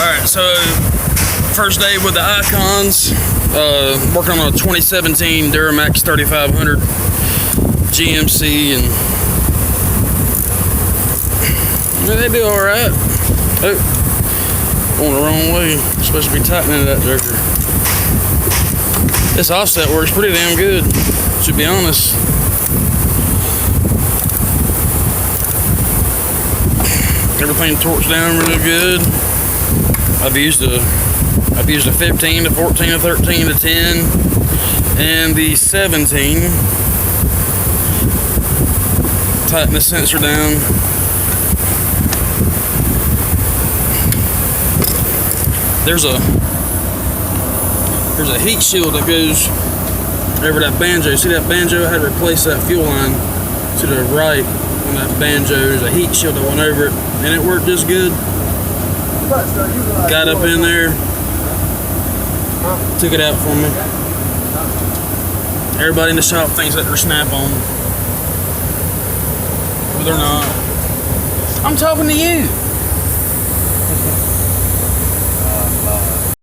Alright, so first day with the icons, working on a 2017 Duramax 3500 GMC, and they do alright. Oh, going the wrong way. Supposed to be tightening that jerker. This offset works pretty damn good, to be honest. Everything torques down really good. I've used a 15, a 14, a 13, a 10, and the 17. Tighten the sensor down. There's a heat shield that goes over that banjo. See that banjo? I had to replace that fuel line to the right on that banjo. There's a heat shield that went over it, and it worked just good. Got up in there, took it out for me. Everybody in the shop thinks that they're Snap-on, but they're not. I'm talking to you.